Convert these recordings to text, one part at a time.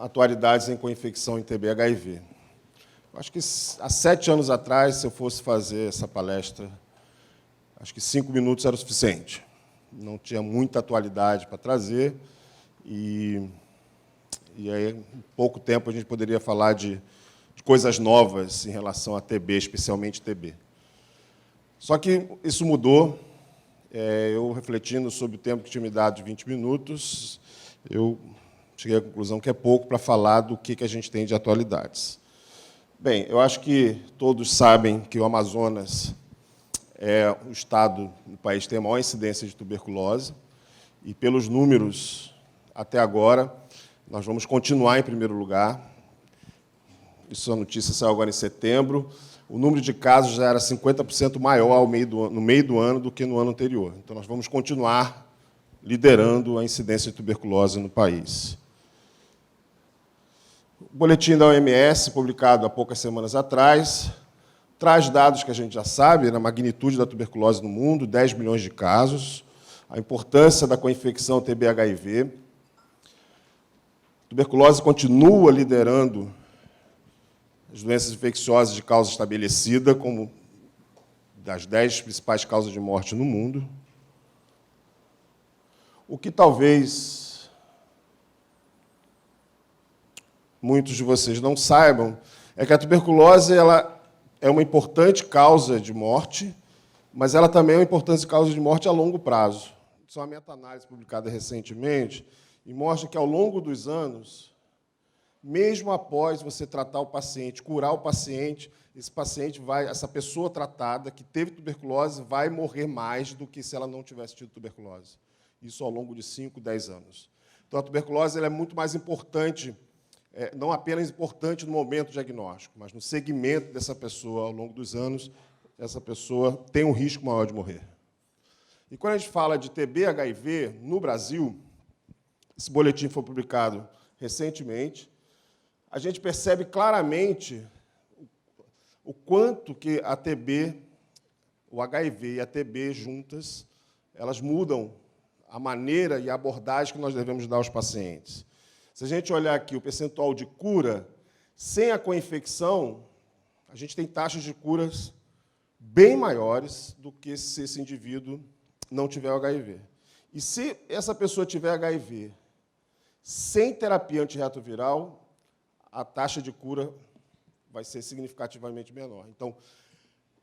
atualidades em co-infecção em TB-HIV. Acho que há 7 anos atrás, se eu fosse fazer essa palestra, acho que 5 minutos era o suficiente. Não tinha muita atualidade para trazer, e aí, em pouco tempo, a gente poderia falar de coisas novas em relação a TB, especialmente TB. Só que isso mudou. Eu, refletindo sobre o tempo que tinha me dado de 20 minutos, eu cheguei à conclusão que é pouco para falar do que a gente tem de atualidades. Bem, eu acho que todos sabem que o Amazonas é o estado do país que tem a maior incidência de tuberculose, e, pelos números, até agora, nós vamos continuar em primeiro lugar. Isso, a notícia saiu agora em setembro. O número de casos já era 50% maior no meio do ano do que no ano anterior. Então, nós vamos continuar liderando a incidência de tuberculose no país. O boletim da OMS, publicado há poucas semanas atrás, traz dados que a gente já sabe, na magnitude da tuberculose no mundo, 10 milhões de casos, a importância da co-infecção TB-HIV. A tuberculose continua liderando as doenças infecciosas de causa estabelecida como das 10 principais causas de morte no mundo. O que talvez muitos de vocês não saibam é que a tuberculose ela é uma importante causa de morte, mas ela também é uma importante causa de morte a longo prazo. Isso é uma meta-análise publicada recentemente e mostra que, ao longo dos anos, mesmo após você tratar o paciente, curar o paciente, essa pessoa tratada que teve tuberculose vai morrer mais do que se ela não tivesse tido tuberculose. Isso ao longo de 5, 10 anos. Então, a tuberculose ela é muito mais importante, não apenas importante no momento diagnóstico, mas no segmento dessa pessoa ao longo dos anos, essa pessoa tem um risco maior de morrer. E quando a gente fala de TB-HIV no Brasil, esse boletim foi publicado recentemente, a gente percebe claramente o quanto que a TB, o HIV e a TB juntas, elas mudam a maneira e a abordagem que nós devemos dar aos pacientes. Se a gente olhar aqui o percentual de cura, sem a co-infecção, a gente tem taxas de curas bem maiores do que se esse indivíduo não tiver o HIV. E se essa pessoa tiver HIV sem terapia antirretroviral, a taxa de cura vai ser significativamente menor. Então,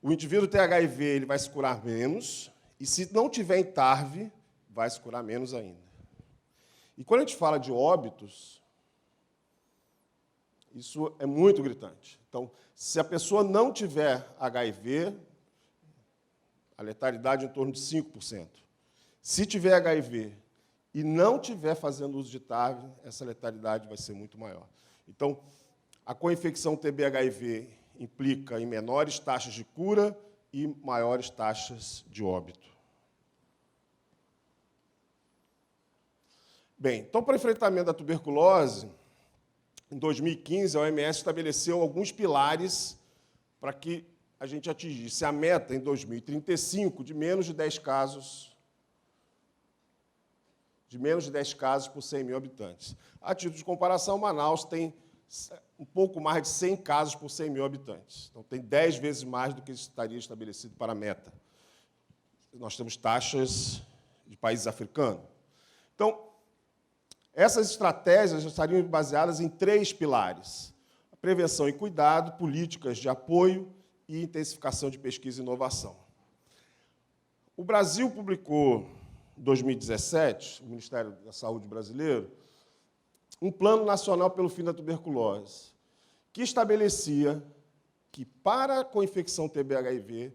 o indivíduo tem HIV, ele vai se curar menos, e se não tiver em TARV, vai se curar menos ainda. E quando a gente fala de óbitos, isso é muito gritante. Então, se a pessoa não tiver HIV, a letalidade é em torno de 5%. Se tiver HIV e não tiver fazendo uso de TARV, essa letalidade vai ser muito maior. Então, a co-infecção TB-HIV implica em menores taxas de cura e maiores taxas de óbito. Bem, então, para o enfrentamento da tuberculose, em 2015, a OMS estabeleceu alguns pilares para que a gente atingisse a meta, em 2035, de menos de 10 casos por 100 mil habitantes. A título de comparação, Manaus tem um pouco mais de 100 casos por 100 mil habitantes. Então, tem 10 vezes mais do que estaria estabelecido para a meta. Nós temos taxas de países africanos. Então, essas estratégias estariam baseadas em 3 pilares: a prevenção e cuidado, políticas de apoio e intensificação de pesquisa e inovação. O Brasil publicou, em 2017, o Ministério da Saúde brasileiro, um Plano Nacional pelo Fim da Tuberculose, que estabelecia que, para a co-infecção TB-HIV,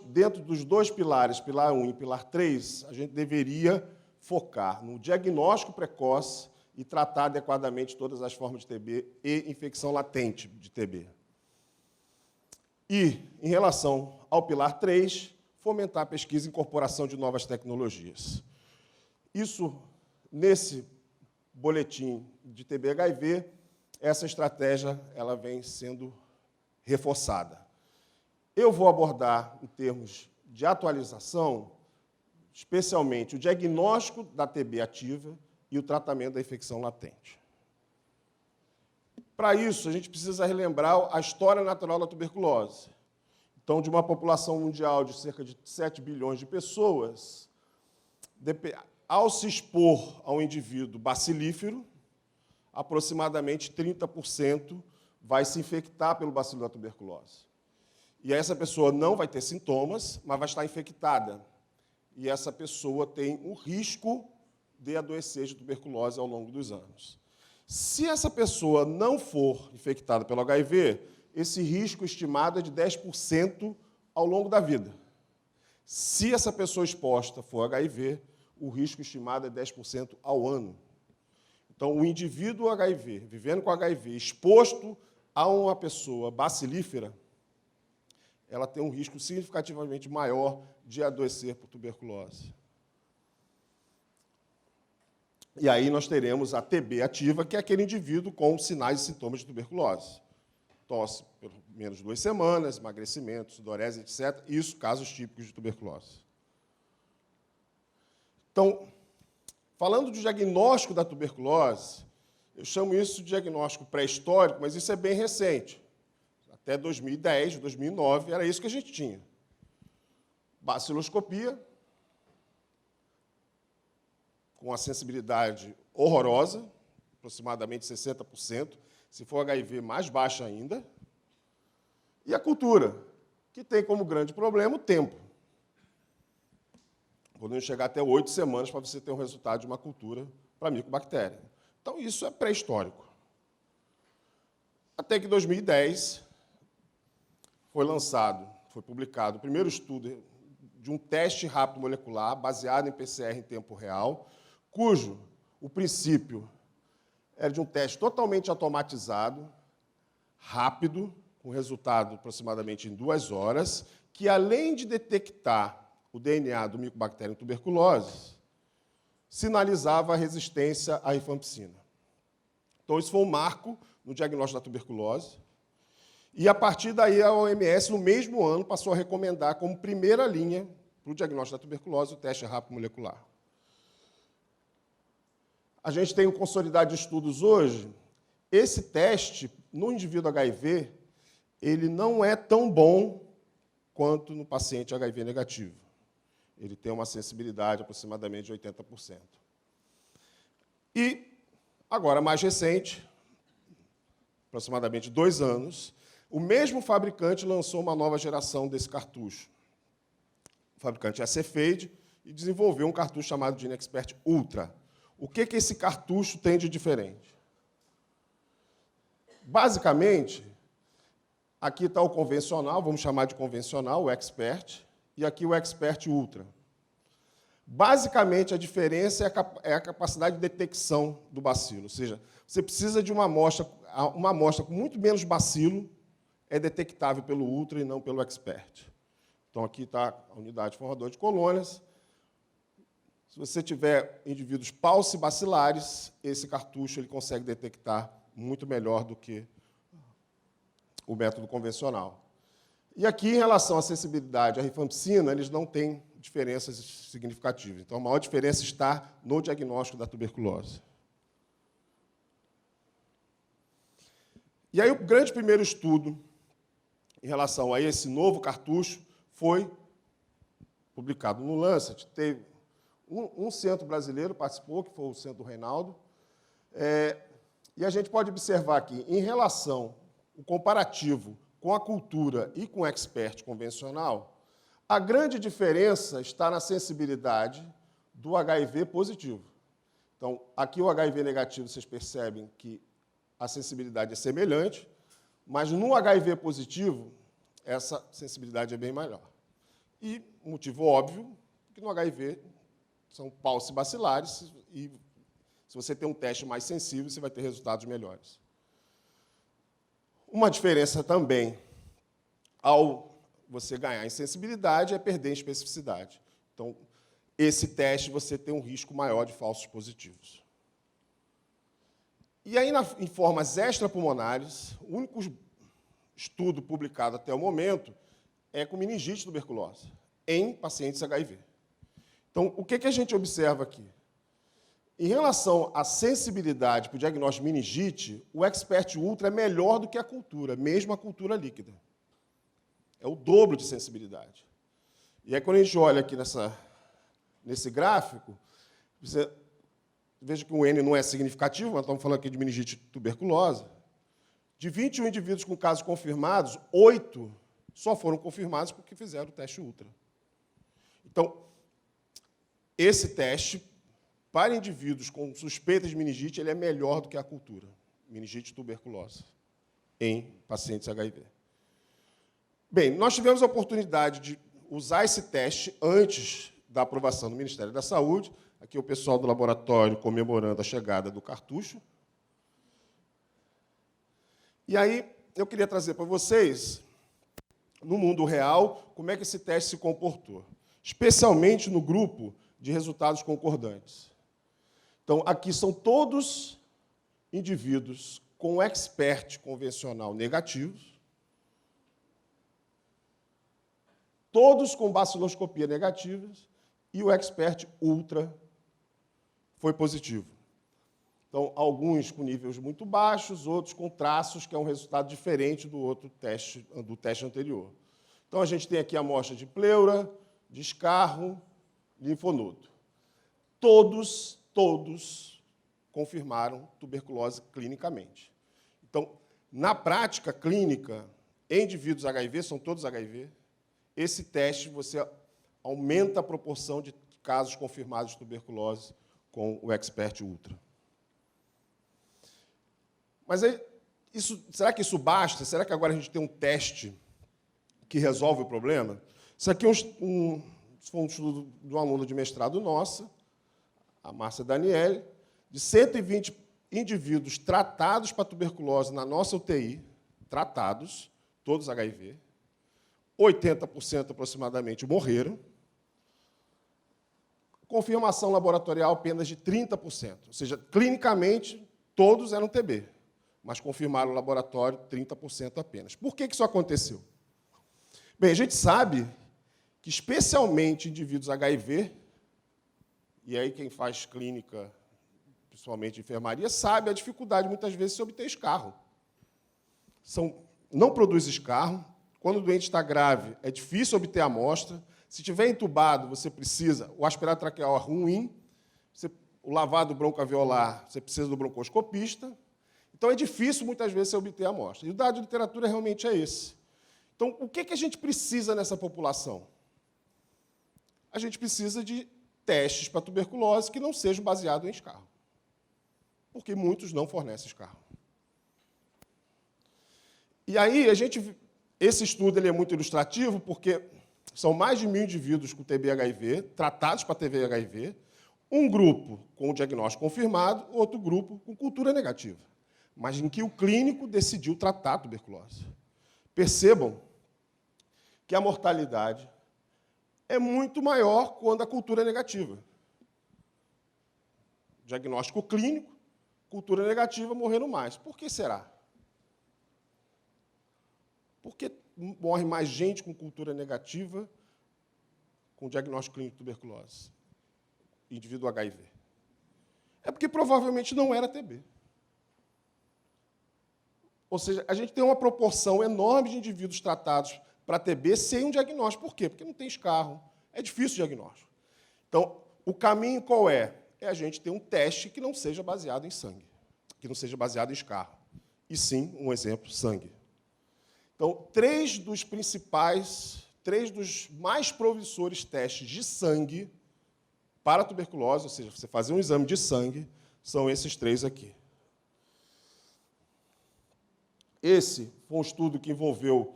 dentro dos 2 pilares, pilar 1 e pilar 3, a gente deveria focar no diagnóstico precoce e tratar adequadamente todas as formas de TB e infecção latente de TB. E, em relação ao pilar 3, fomentar a pesquisa e incorporação de novas tecnologias. Isso, nesse boletim de TB-HIV, essa estratégia ela vem sendo reforçada. Eu vou abordar, em termos de atualização, especialmente o diagnóstico da TB ativa e o tratamento da infecção latente. Para isso, a gente precisa relembrar a história natural da tuberculose. Então, de uma população mundial de cerca de 7 bilhões de pessoas, ao se expor a um indivíduo bacilífero, aproximadamente 30% vai se infectar pelo bacilo da tuberculose. E essa pessoa não vai ter sintomas, mas vai estar infectada. E essa pessoa tem o risco de adoecer de tuberculose ao longo dos anos. Se essa pessoa não for infectada pelo HIV, esse risco estimado é de 10% ao longo da vida. Se essa pessoa exposta for HIV, o risco estimado é 10% ao ano. Então, o indivíduo HIV, vivendo com HIV, exposto a uma pessoa bacilífera, ela tem um risco significativamente maior de adoecer por tuberculose. E aí nós teremos a TB ativa, que é aquele indivíduo com sinais e sintomas de tuberculose. Tosse por menos de 2 semanas, emagrecimento, sudorese, etc. Isso, casos típicos de tuberculose. Então, falando do diagnóstico da tuberculose, eu chamo isso de diagnóstico pré-histórico, mas isso é bem recente. Até 2010, 2009, era isso que a gente tinha. Baciloscopia, com a sensibilidade horrorosa, aproximadamente 60%, se for HIV, mais baixa ainda. E a cultura, que tem como grande problema o tempo. Podemos chegar até 8 semanas para você ter um resultado de uma cultura para micobactéria. Então, isso é pré-histórico. Até que em 2010 foi publicado o primeiro estudo de um teste rápido molecular baseado em PCR em tempo real, cujo o princípio era de um teste totalmente automatizado, rápido, com resultado aproximadamente em 2 horas, que, além de detectar o DNA do micobacterium tuberculose, sinalizava a resistência à rifampicina. Então, isso foi um marco no diagnóstico da tuberculose. E, a partir daí, a OMS, no mesmo ano, passou a recomendar como primeira linha para o diagnóstico da tuberculose o teste rápido molecular. A gente tem um consolidado de estudos hoje. Esse teste, no indivíduo HIV, ele não é tão bom quanto no paciente HIV negativo. Ele tem uma sensibilidade aproximadamente de 80%. E, agora, mais recente, aproximadamente 2 anos, o mesmo fabricante lançou uma nova geração desse cartucho. O fabricante é a Cepheid e desenvolveu um cartucho chamado GeneXpert Ultra. O que esse cartucho tem de diferente? Basicamente, aqui está o convencional, vamos chamar de convencional, o Expert, e aqui o Expert Ultra. Basicamente, a diferença é a capacidade de detecção do bacilo, ou seja, você precisa de uma amostra com muito menos bacilo é detectável pelo Ultra e não pelo Expert. Então, aqui está a unidade formadora de colônias. Se você tiver indivíduos paucibacilares, esse cartucho ele consegue detectar muito melhor do que o método convencional. E aqui, em relação à sensibilidade à rifampicina, eles não têm diferenças significativas. Então, a maior diferença está no diagnóstico da tuberculose. E aí, o grande primeiro estudo em relação a esse novo cartucho foi publicado no Lancet. Teve um centro brasileiro participou, que foi o Centro Reinaldo, e a gente pode observar aqui, em relação ao comparativo com a cultura e com o expert convencional, a grande diferença está na sensibilidade do HIV positivo. Então, aqui o HIV negativo, vocês percebem que a sensibilidade é semelhante, mas no HIV positivo, essa sensibilidade é bem maior. E, motivo óbvio, que no HIV são paucibacilares e, se você tem um teste mais sensível, você vai ter resultados melhores. Uma diferença também, ao você ganhar em sensibilidade, é perder em especificidade. Então, esse teste, você tem um risco maior de falsos positivos. E aí, em formas extrapulmonares, o único estudo publicado até o momento é com meningite e tuberculose, em pacientes HIV. Então, o que a gente observa aqui? Em relação à sensibilidade para o diagnóstico de meningite, o Expert Ultra é melhor do que a cultura, mesmo a cultura líquida. É o dobro de sensibilidade. E aí, quando a gente olha aqui nesse gráfico, você veja que o N não é significativo, mas estamos falando aqui de meningite tuberculosa. De 21 indivíduos com casos confirmados, 8 só foram confirmados porque fizeram o teste Ultra. Então, esse teste, para indivíduos com suspeitas de meningite, ele é melhor do que a cultura, meningite tuberculosa, em pacientes HIV. Bem, nós tivemos a oportunidade de usar esse teste antes da aprovação do Ministério da Saúde. Aqui o pessoal do laboratório comemorando a chegada do cartucho. E aí, eu queria trazer para vocês, no mundo real, como é que esse teste se comportou, especialmente no grupo de resultados concordantes. Então, aqui são todos indivíduos com expert convencional negativos, todos com baciloscopia negativas, e o expert ultra foi positivo. Então, alguns com níveis muito baixos, outros com traços, que é um resultado diferente do teste anterior. Então, a gente tem aqui a amostra de pleura, de escarro, linfonodo. Todos confirmaram tuberculose clinicamente. Então, na prática clínica, em indivíduos HIV, são todos HIV, esse teste você aumenta a proporção de casos confirmados de tuberculose com o Expert Ultra. Mas aí, será que isso basta? Será que agora a gente tem um teste que resolve o problema? Isso aqui foi um estudo de uma aluna de mestrado nossa, a Márcia Daniele, de 120 indivíduos tratados para tuberculose na nossa UTI, tratados, todos HIV, 80% aproximadamente morreram, confirmação laboratorial apenas de 30%, ou seja, clinicamente todos eram TB, mas confirmaram no laboratório 30% apenas. Por que isso aconteceu? Bem, a gente sabe que, especialmente indivíduos HIV, e aí quem faz clínica, principalmente enfermaria, sabe a dificuldade, muitas vezes, de se obter escarro. Não produz escarro. Quando o doente está grave, é difícil obter a amostra. Se estiver entubado, você precisa, o aspirado traqueal é ruim, o lavado broncoalveolar, você precisa do broncoscopista. Então, é difícil, muitas vezes, você obter a amostra. E o dado de literatura realmente é esse. Então, o que a gente precisa nessa população? A gente precisa de testes para tuberculose que não sejam baseados em escarro, porque muitos não fornecem escarro. E aí, esse estudo ele é muito ilustrativo, porque são mais de 1.000 indivíduos com TB-HIV, tratados para TB-HIV, um grupo com o diagnóstico confirmado, outro grupo com cultura negativa, mas em que o clínico decidiu tratar a tuberculose. Percebam que a mortalidade é muito maior quando a cultura é negativa. Diagnóstico clínico, cultura negativa, morrendo mais. Por que será? Por que morre mais gente com cultura negativa com diagnóstico clínico de tuberculose? Indivíduo HIV. É porque provavelmente não era TB. Ou seja, a gente tem uma proporção enorme de indivíduos tratados para TB sem um diagnóstico. Por quê? Porque não tem escarro. É difícil o diagnóstico. Então, o caminho qual é? É a gente ter um teste que não seja baseado em sangue, que não seja baseado em escarro. E sim, um exemplo, sangue. Então, três dos mais promissores testes de sangue para a tuberculose, ou seja, você fazer um exame de sangue, são esses três aqui. Esse foi um estudo que envolveu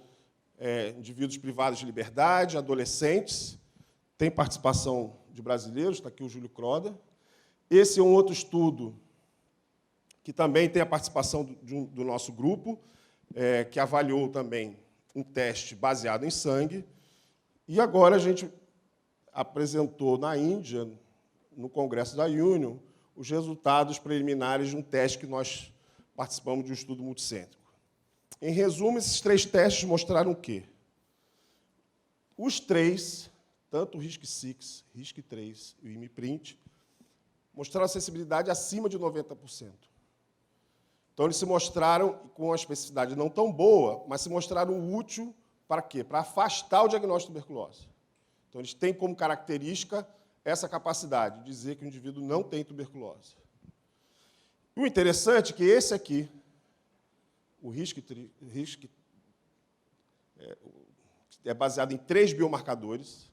indivíduos privados de liberdade, adolescentes, tem participação de brasileiros, está aqui o Júlio Croda. Esse é um outro estudo que também tem a participação do nosso grupo, que avaliou também um teste baseado em sangue. E agora a gente apresentou na Índia, no Congresso da Union, os resultados preliminares de um teste que nós participamos de um estudo multicêntrico. Em resumo, esses três testes mostraram o quê? Os três, tanto o RISC-6, RISC-3 e o IMIPRINT, mostraram sensibilidade acima de 90%. Então, eles se mostraram com uma especificidade não tão boa, mas se mostraram útil para quê? Para afastar o diagnóstico de tuberculose. Então, eles têm como característica essa capacidade de dizer que o indivíduo não tem tuberculose. E o interessante é que esse aqui, o risco é baseado em 3 biomarcadores.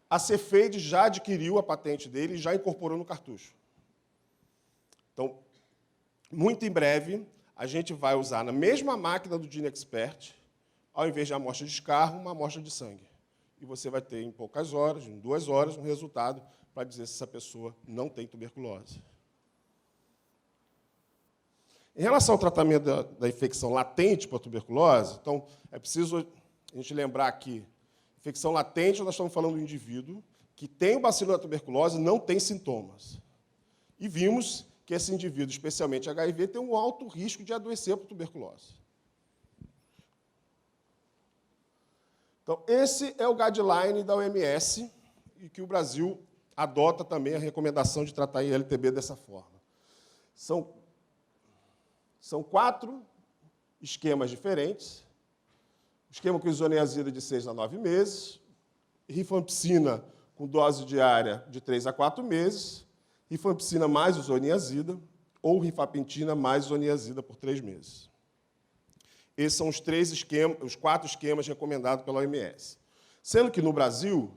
A Cepheid já adquiriu a patente dele e já incorporou no cartucho. Então, muito em breve, a gente vai usar na mesma máquina do GeneXpert, ao invés de amostra de escarro, uma amostra de sangue. E você vai ter, em poucas horas, em 2 horas, um resultado para dizer se essa pessoa não tem tuberculose. Em relação ao tratamento da infecção latente por tuberculose, então, é preciso a gente lembrar que infecção latente, nós estamos falando do indivíduo que tem o bacilo da tuberculose e não tem sintomas. E vimos que esse indivíduo, especialmente HIV, tem um alto risco de adoecer por tuberculose. Então, esse é o guideline da OMS, e que o Brasil adota também a recomendação de tratar ILTB dessa forma. São 4 esquemas diferentes. O esquema com isoniazida de 6 a 9 meses, rifampicina com dose diária de 3 a 4 meses, rifampicina mais isoniazida, ou rifampicina mais isoniazida por 3 meses. Esses são os 4 esquemas recomendados pela OMS. Sendo que, no Brasil,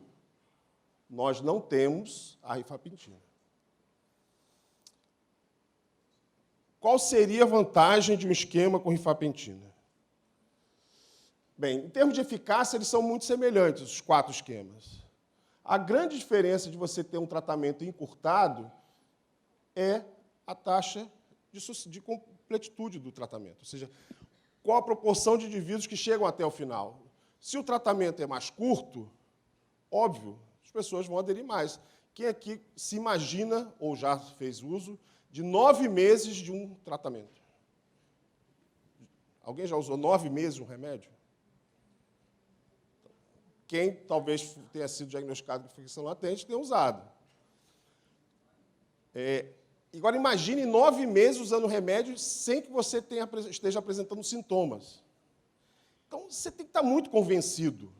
nós não temos a rifampicina. Qual seria a vantagem de um esquema com rifampicina? Bem, em termos de eficácia, eles são muito semelhantes, os 4 esquemas. A grande diferença de você ter um tratamento encurtado é a taxa de completitude do tratamento, ou seja, qual a proporção de indivíduos que chegam até o final. Se o tratamento é mais curto, óbvio, as pessoas vão aderir mais. Quem aqui se imagina, ou já fez uso, de 9 meses de um tratamento? Alguém já usou 9 meses de um remédio? Quem talvez tenha sido diagnosticado com infecção latente tenha usado. Agora, imagine 9 meses usando remédio sem que você esteja apresentando sintomas. Então, você tem que estar muito convencido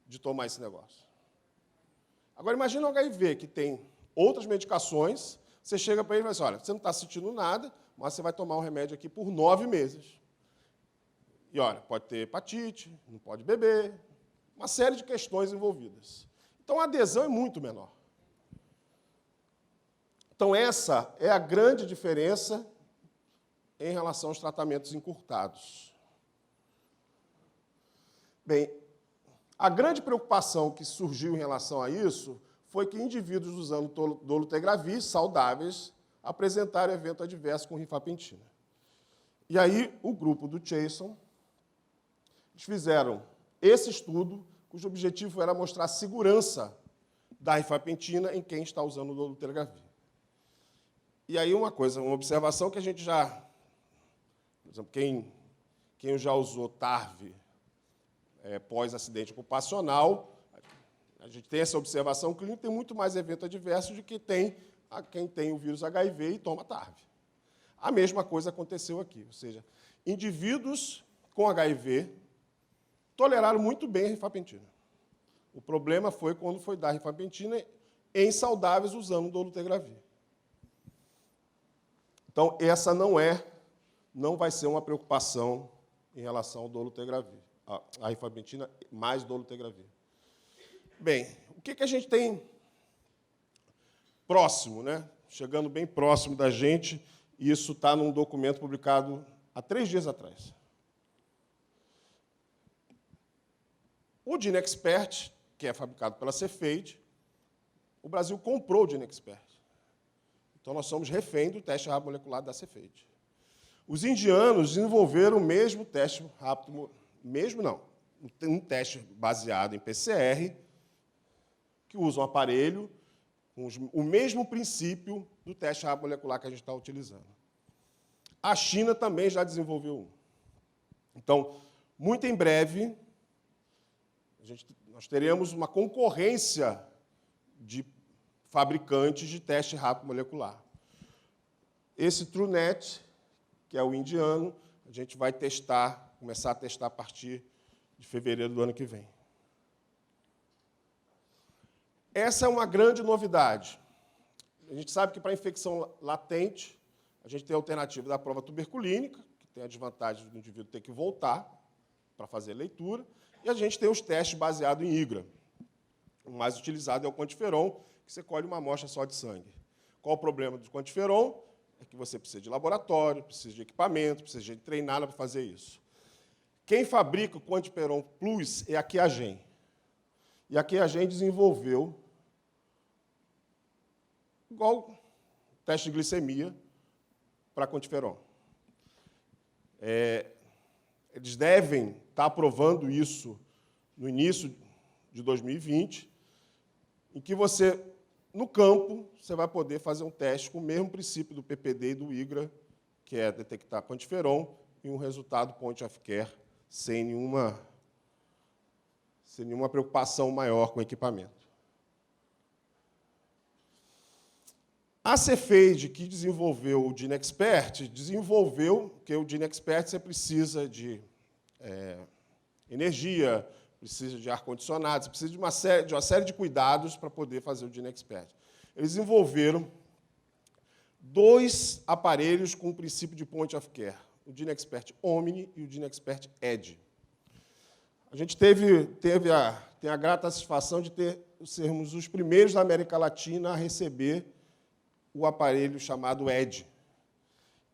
de tomar esse negócio. Agora, imagine um HIV que tem outras medicações, você chega para ele e fala assim, olha, você não está sentindo nada, mas você vai tomar um remédio aqui por 9 meses. E, olha, pode ter hepatite, não pode beber, uma série de questões envolvidas. Então, a adesão é muito menor. Então, essa é a grande diferença em relação aos tratamentos encurtados. Bem, a grande preocupação que surgiu em relação a isso foi que indivíduos usando dolutegravir, saudáveis, apresentaram evento adverso com rifampicina. E aí, o grupo do Chason, eles fizeram esse estudo, cujo objetivo era mostrar a segurança da rifampicina em quem está usando o dolutegravir. E aí, uma observação que a gente já... Por exemplo, quem já usou TARV pós-acidente ocupacional, a gente tem essa observação clínica, tem muito mais evento adverso do que tem quem tem o vírus HIV e toma TARV. A mesma coisa aconteceu aqui, ou seja, indivíduos com HIV toleraram muito bem a rifampicina. O problema foi quando foi dar rifampicina em saudáveis usando dolutegravir. Então, essa não vai ser uma preocupação em relação ao dolutegravir, a rifampicina mais dolutegravir. Bem, o que a gente tem próximo, né? Chegando bem próximo da gente, e isso está num documento publicado há 3 dias atrás. O GeneXpert, que é fabricado pela Cepheid, o Brasil comprou o GeneXpert. Então, nós somos refém do teste rápido molecular da Cepheid. Os indianos desenvolveram o mesmo teste rápido, um teste baseado em PCR, que usa um aparelho com o mesmo princípio do teste rápido molecular que a gente está utilizando. A China também já desenvolveu um. Então, muito em breve, nós teremos uma concorrência de fabricantes de teste rápido molecular. Esse TrueNet, que é o indiano, a gente vai testar, começar a testar a partir de fevereiro do ano que vem. Essa é uma grande novidade. A gente sabe que, para infecção latente, a gente tem a alternativa da prova tuberculínica, que tem a desvantagem do indivíduo ter que voltar para fazer a leitura, e a gente tem os testes baseados em IGRA. O mais utilizado é o quantiferon, que você colhe uma amostra só de sangue. Qual o problema do quantiferon? É que você precisa de laboratório, precisa de equipamento, precisa de treinado para fazer isso. Quem fabrica o quantiferon Plus é a Qiagen. E a Qiagen desenvolveu, igual teste de glicemia, para quantiferon. Eles devem estar aprovando isso no início de 2020, em que você, no campo, você vai poder fazer um teste com o mesmo princípio do PPD e do IGRA, que é detectar quantiferon, e um resultado point of care, sem nenhuma preocupação maior com o equipamento. A Cepheid, que desenvolveu o GeneXpert, porque o GeneXpert você precisa de energia, precisa de ar-condicionado, você precisa de uma série de cuidados para poder fazer o GeneXpert. Eles desenvolveram 2 aparelhos com o princípio de point of care, o GeneXpert Omni e o GeneXpert Edge. A gente tem a grata satisfação de sermos os primeiros da América Latina a receber o aparelho chamado Edge.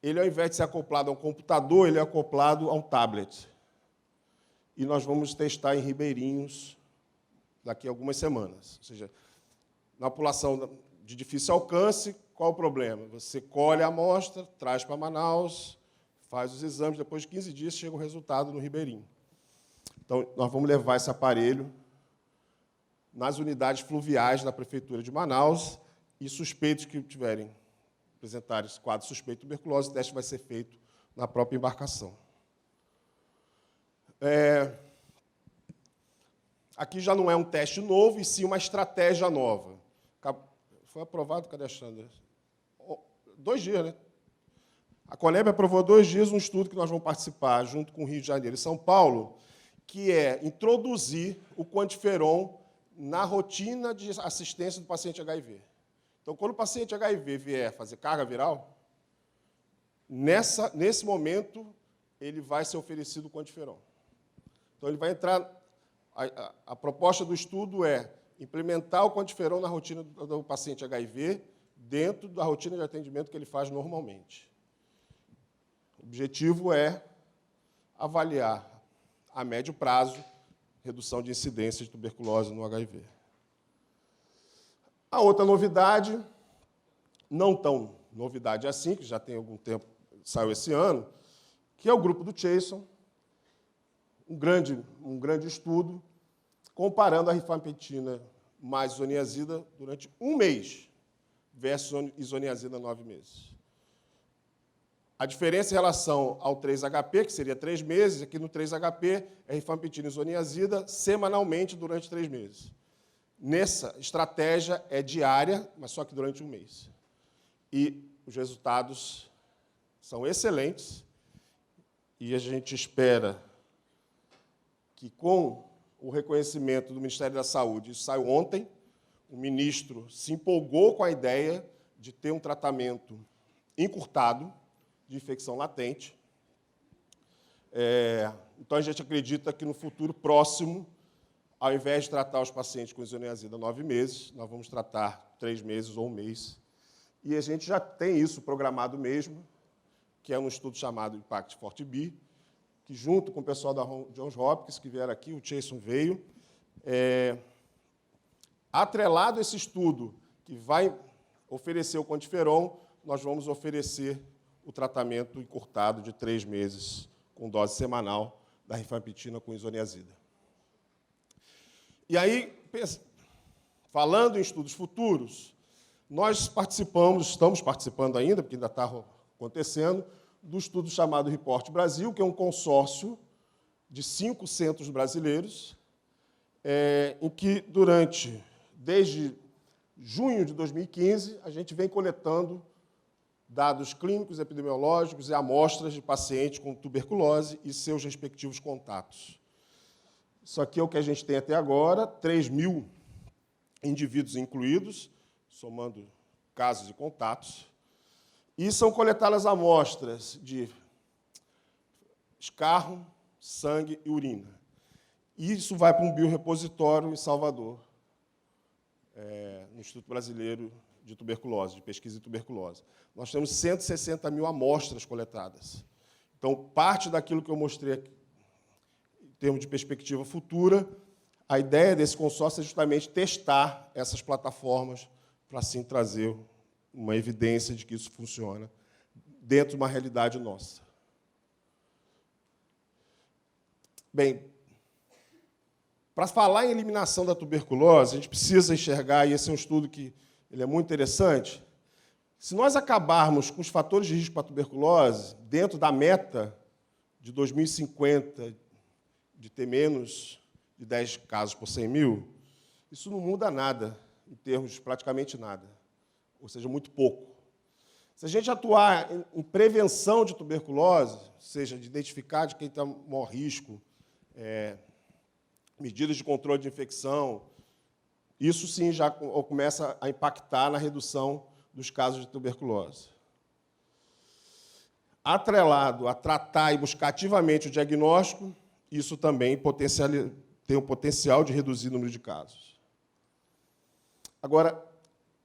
Ele, ao invés de ser acoplado a um computador, ele é acoplado a um tablet. E nós vamos testar em Ribeirinhos daqui a algumas semanas. Ou seja, na população de difícil alcance, qual o problema? Você colhe a amostra, traz para Manaus, faz os exames, depois de 15 dias chega o resultado no Ribeirinho. Então, nós vamos levar esse aparelho nas unidades fluviais da Prefeitura de Manaus, e suspeitos que apresentarem esse quadro suspeito de tuberculose, o teste vai ser feito na própria embarcação. Aqui já não é um teste novo, e sim uma estratégia nova. Foi aprovado, cadê a Alexandre? 2 dias, né? A Coneb aprovou 2 dias um estudo que nós vamos participar, junto com o Rio de Janeiro e São Paulo, que é introduzir o quantiferon na rotina de assistência do paciente HIV. Então, quando o paciente HIV vier fazer carga viral, nesse momento, ele vai ser oferecido o quantiferon. Então, ele vai entrar... A proposta do estudo é implementar o quantiferon na rotina do paciente HIV, dentro da rotina de atendimento que ele faz normalmente. O objetivo é avaliar, a médio prazo, redução de incidência de tuberculose no HIV. A outra novidade, não tão novidade assim, que já tem algum tempo, saiu esse ano, que é o grupo do Chason, um grande estudo, comparando a rifampicina mais isoniazida durante 1 mês versus isoniazida 9 meses. A diferença em relação ao 3-HP, que seria 3 meses, aqui no 3-HP é rifampicina e isoniazida semanalmente durante 3 meses. Nessa estratégia é diária, mas só que durante 1 mês. E os resultados são excelentes, e a gente espera que, com o reconhecimento do Ministério da Saúde, isso saiu ontem, o ministro se empolgou com a ideia de ter um tratamento encurtado de infecção latente. Então, a gente acredita que, no futuro próximo, ao invés de tratar os pacientes com isoniazida 9 meses, nós vamos tratar 3 meses ou 1 mês. E a gente já tem isso programado mesmo, que é um estudo chamado Impact Forte B, que, junto com o pessoal da Johns Hopkins, que vieram aqui, o Chason veio, atrelado a esse estudo, que vai oferecer o quantiferon, nós vamos oferecer o tratamento encurtado de 3 meses, com dose semanal, da rifampicina com isoniazida. E aí, falando em estudos futuros, nós estamos participando ainda, porque ainda está acontecendo, do estudo chamado Report Brasil, que é um consórcio de 5 centros brasileiros, em que, desde junho de 2015, a gente vem coletando dados clínicos, epidemiológicos e amostras de pacientes com tuberculose e seus respectivos contatos. Isso aqui é o que a gente tem até agora, 3.000 indivíduos incluídos, somando casos e contatos, e são coletadas amostras de escarro, sangue e urina. E isso vai para um biorrepositório em Salvador, no Instituto Brasileiro de Tuberculose, de Pesquisa em Tuberculose. Nós temos 160 mil amostras coletadas. Então, parte daquilo que eu mostrei aqui, em termos de perspectiva futura, a ideia desse consórcio é justamente testar essas plataformas para, assim, trazer uma evidência de que isso funciona dentro de uma realidade nossa. Bem, para falar em eliminação da tuberculose, a gente precisa enxergar, e esse é um estudo que ele é muito interessante, se nós acabarmos com os fatores de risco para a tuberculose, dentro da meta de 2050, de ter menos de 10 casos por 100 mil, isso não muda nada, em termos praticamente nada, ou seja, muito pouco. Se a gente atuar em prevenção de tuberculose, ou seja, de identificar de quem está em maior risco, medidas de controle de infecção, isso sim já começa a impactar na redução dos casos de tuberculose. Atrelado a tratar e buscar ativamente o diagnóstico, isso também tem o potencial de reduzir o número de casos. Agora,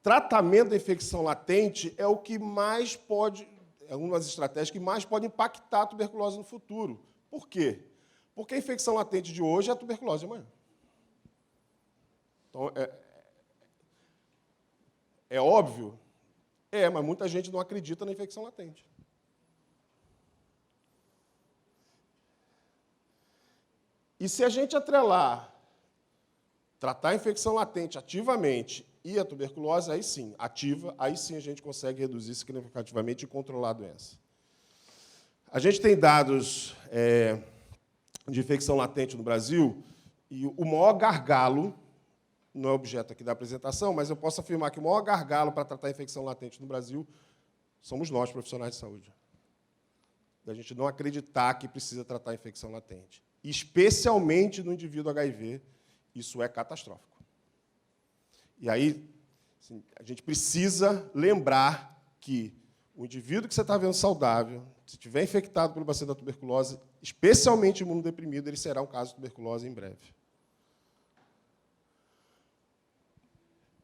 tratamento da infecção latente é o que mais pode, é uma das estratégias que mais pode impactar a tuberculose no futuro. Por quê? Porque a infecção latente de hoje é a tuberculose de amanhã. Então, é óbvio? Mas muita gente não acredita na infecção latente. E se a gente atrelar, tratar a infecção latente ativamente e a tuberculose, aí sim, aí sim a gente consegue reduzir significativamente e controlar a doença. A gente tem dados de infecção latente no Brasil, e o maior gargalo, não é objeto aqui da apresentação, mas eu posso afirmar que o maior gargalo para tratar a infecção latente no Brasil somos nós, profissionais de saúde. Da gente não acreditar que precisa tratar a infecção latente. Especialmente no indivíduo HIV, isso é catastrófico. E aí, assim, a gente precisa lembrar que o indivíduo que você está vendo saudável, se estiver infectado pelo bacilo da tuberculose, especialmente imunodeprimido, ele será um caso de tuberculose em breve.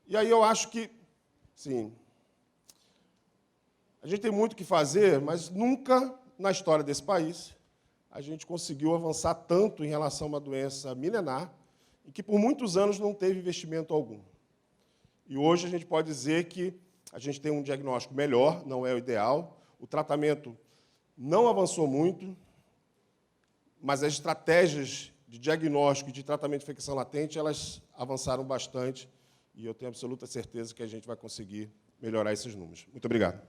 E aí eu acho que, sim, a gente tem muito o que fazer, mas nunca na história desse país a gente conseguiu avançar tanto em relação a uma doença milenar e que por muitos anos não teve investimento algum. E hoje a gente pode dizer que a gente tem um diagnóstico melhor, não é o ideal, o tratamento não avançou muito, mas as estratégias de diagnóstico e de tratamento de infecção latente, elas avançaram bastante, e eu tenho absoluta certeza que a gente vai conseguir melhorar esses números. Muito obrigado.